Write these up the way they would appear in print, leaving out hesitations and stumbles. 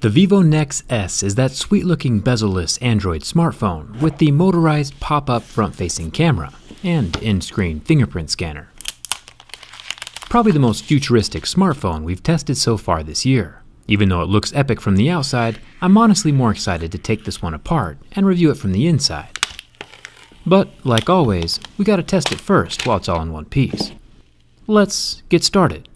The Vivo Nex S is that sweet-looking bezel-less Android smartphone with the motorized pop-up front-facing camera and in-screen fingerprint scanner. Probably the most futuristic smartphone we've tested so far this year. Even though it looks epic from the outside, I'm honestly more excited to take this one apart and review it from the inside. But, like always, we gotta test it first while it's all in one piece. Let's get started.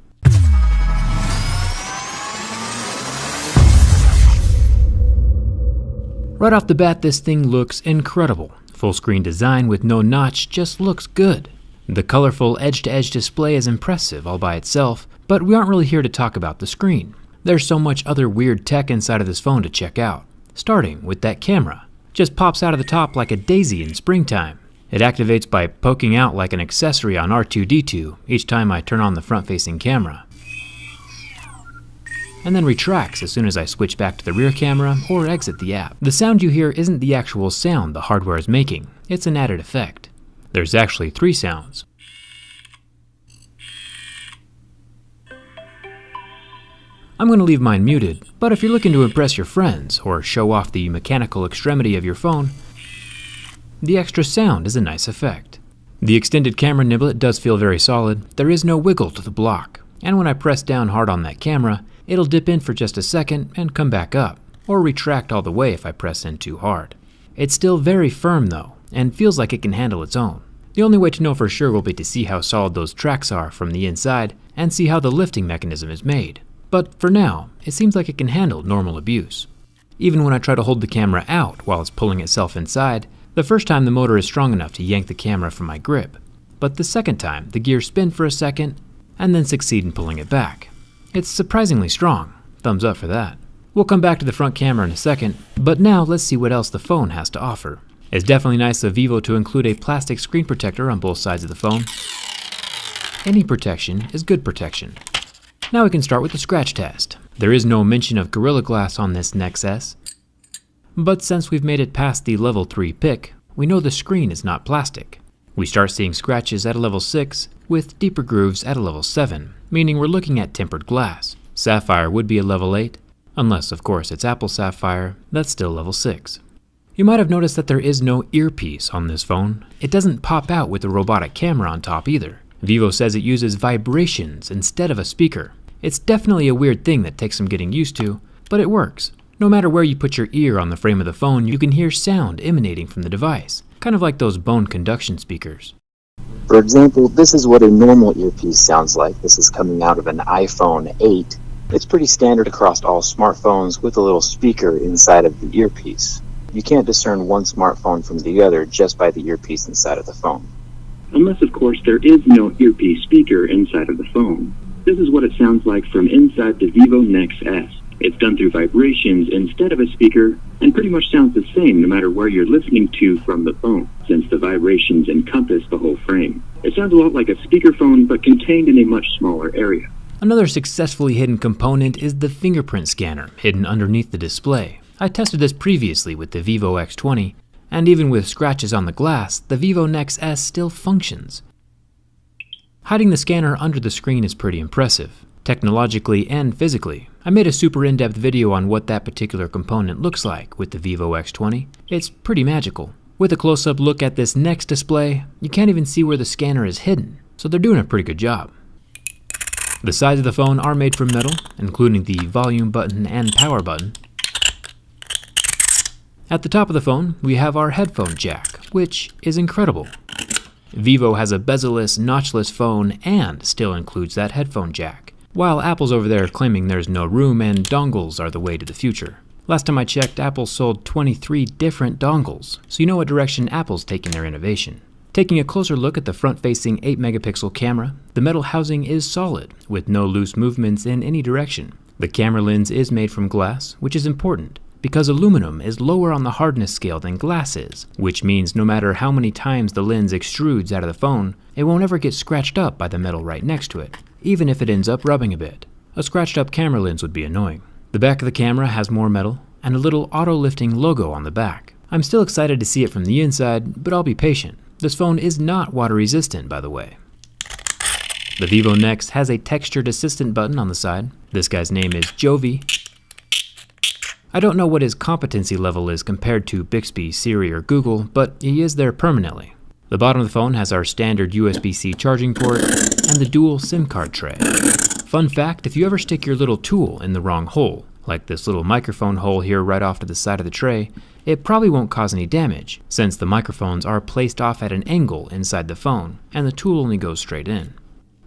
Right off the bat, this thing looks incredible. Full screen design with no notch just looks good. The colorful edge-to-edge display is impressive all by itself, but we aren't really here to talk about the screen. There's so much other weird tech inside of this phone to check out, starting with that camera. Just pops out of the top like a daisy in springtime. It activates by poking out like an accessory on R2-D2 each time I turn on the front-facing camera, and then retracts as soon as I switch back to the rear camera or exit the app. The sound you hear isn't the actual sound the hardware is making, it's an added effect. There's actually 3 sounds. I'm going to leave mine muted, but if you're looking to impress your friends or show off the mechanical extremity of your phone, the extra sound is a nice effect. The extended camera niblet does feel very solid. There is no wiggle to the block, and when I press down hard on that camera, it'll dip in for just a second and come back up, or retract all the way if I press in too hard. It's still very firm though, and feels like it can handle its own. The only way to know for sure will be to see how solid those tracks are from the inside and see how the lifting mechanism is made. But for now, it seems like it can handle normal abuse. Even when I try to hold the camera out while it's pulling itself inside, the first time the motor is strong enough to yank the camera from my grip, but the second time the gears spin for a second and then succeed in pulling it back. It's surprisingly strong. Thumbs up for that. We'll come back to the front camera in a second, but now let's see what else the phone has to offer. It's definitely nice of Vivo to include a plastic screen protector on both sides of the phone. Any protection is good protection. Now we can start with the scratch test. There is no mention of Gorilla Glass on this Nex S, but since we've made it past the level 3 pick, we know the screen is not plastic. We start seeing scratches at a level 6, with deeper grooves at a level 7, meaning we're looking at tempered glass. Sapphire would be a level 8, unless of course it's Apple Sapphire, that's still level 6. You might have noticed that there is no earpiece on this phone. It doesn't pop out with the robotic camera on top either. Vivo says it uses vibrations instead of a speaker. It's definitely a weird thing that takes some getting used to, but it works. No matter where you put your ear on the frame of the phone, you can hear sound emanating from the device, kind of like those bone conduction speakers. For example, this is what a normal earpiece sounds like. This is coming out of an iPhone 8. It's pretty standard across all smartphones with a little speaker inside of the earpiece. You can't discern one smartphone from the other just by the earpiece inside of the phone. Unless, of course, there is no earpiece speaker inside of the phone. This is what it sounds like from inside the Vivo Nex S. It's done through vibrations instead of a speaker, and pretty much sounds the same no matter where you're listening to from the phone, since the vibrations encompass the whole frame. It sounds a lot like a speakerphone, but contained in a much smaller area. Another successfully hidden component is the fingerprint scanner, hidden underneath the display. I tested this previously with the Vivo X20, and even with scratches on the glass, the Vivo Nex S still functions. Hiding the scanner under the screen is pretty impressive, technologically and physically. I made a super in-depth video on what that particular component looks like with the Vivo X20. It's pretty magical. With a close-up look at this Nex display, you can't even see where the scanner is hidden, so they're doing a pretty good job. The sides of the phone are made from metal, including the volume button and power button. At the top of the phone, we have our headphone jack, which is incredible. Vivo has a bezel-less, notchless phone and still includes that headphone jack, while Apple's over there claiming there's no room and dongles are the way to the future. Last time I checked, Apple sold 23 different dongles, so you know what direction Apple's taking their innovation. Taking a closer look at the front-facing 8-megapixel camera, the metal housing is solid, with no loose movements in any direction. The camera lens is made from glass, which is important, because aluminum is lower on the hardness scale than glass is, which means no matter how many times the lens extrudes out of the phone, it won't ever get scratched up by the metal right next to it, even if it ends up rubbing a bit. A scratched up camera lens would be annoying. The back of the camera has more metal, and a little auto-lifting logo on the back. I'm still excited to see it from the inside, but I'll be patient. This phone is not water resistant, by the way. The Vivo Nex has a textured assistant button on the side. This guy's name is Jovi. I don't know what his competency level is compared to Bixby, Siri, or Google, but he is there permanently. The bottom of the phone has our standard USB-C charging port and the dual SIM card tray. Fun fact, if you ever stick your little tool in the wrong hole, like this little microphone hole here right off to the side of the tray, it probably won't cause any damage, since the microphones are placed off at an angle inside the phone, and the tool only goes straight in.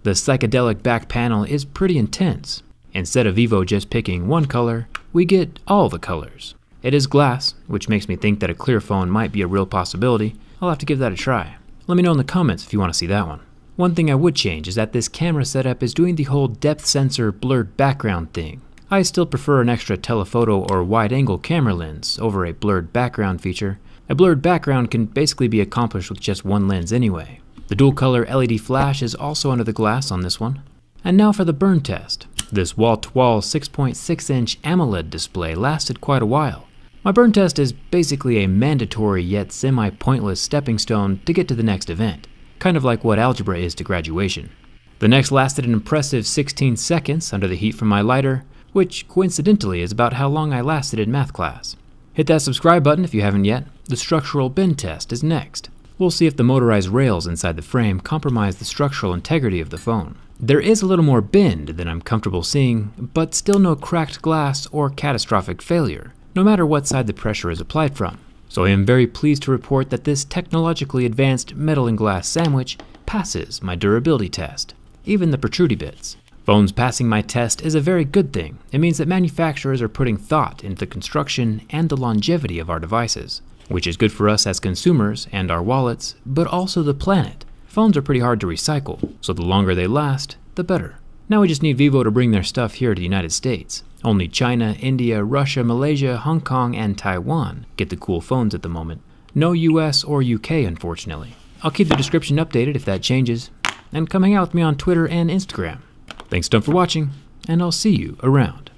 The psychedelic back panel is pretty intense. Instead of Vivo just picking one color, we get all the colors. It is glass, which makes me think that a clear phone might be a real possibility. I'll have to give that a try. Let me know in the comments if you want to see that one. One thing I would change is that this camera setup is doing the whole depth sensor blurred background thing. I still prefer an extra telephoto or wide-angle camera lens over a blurred background feature. A blurred background can basically be accomplished with just one lens anyway. The dual-color LED flash is also under the glass on this one. And now for the burn test. This wall-to-wall 6.6-inch AMOLED display lasted quite a while. My burn test is basically a mandatory yet semi-pointless stepping stone to get to the next event, kind of like what algebra is to graduation. The next lasted an impressive 16 seconds under the heat from my lighter, which coincidentally is about how long I lasted in math class. Hit that subscribe button if you haven't yet. The structural bend test is next. We'll see if the motorized rails inside the frame compromise the structural integrity of the phone. There is a little more bend than I'm comfortable seeing, but still no cracked glass or catastrophic failure, no matter what side the pressure is applied from. So I am very pleased to report that this technologically advanced metal and glass sandwich passes my durability test, even the protrudy bits. Phones passing my test is a very good thing. It means that manufacturers are putting thought into the construction and the longevity of our devices, which is good for us as consumers and our wallets, but also the planet. Phones are pretty hard to recycle, so the longer they last, the better. Now we just need Vivo to bring their stuff here to the United States. Only China, India, Russia, Malaysia, Hong Kong, and Taiwan get the cool phones at the moment. No US or UK, unfortunately. I'll keep the description updated if that changes, and come hang out with me on Twitter and Instagram. Thanks a ton for watching, and I'll see you around.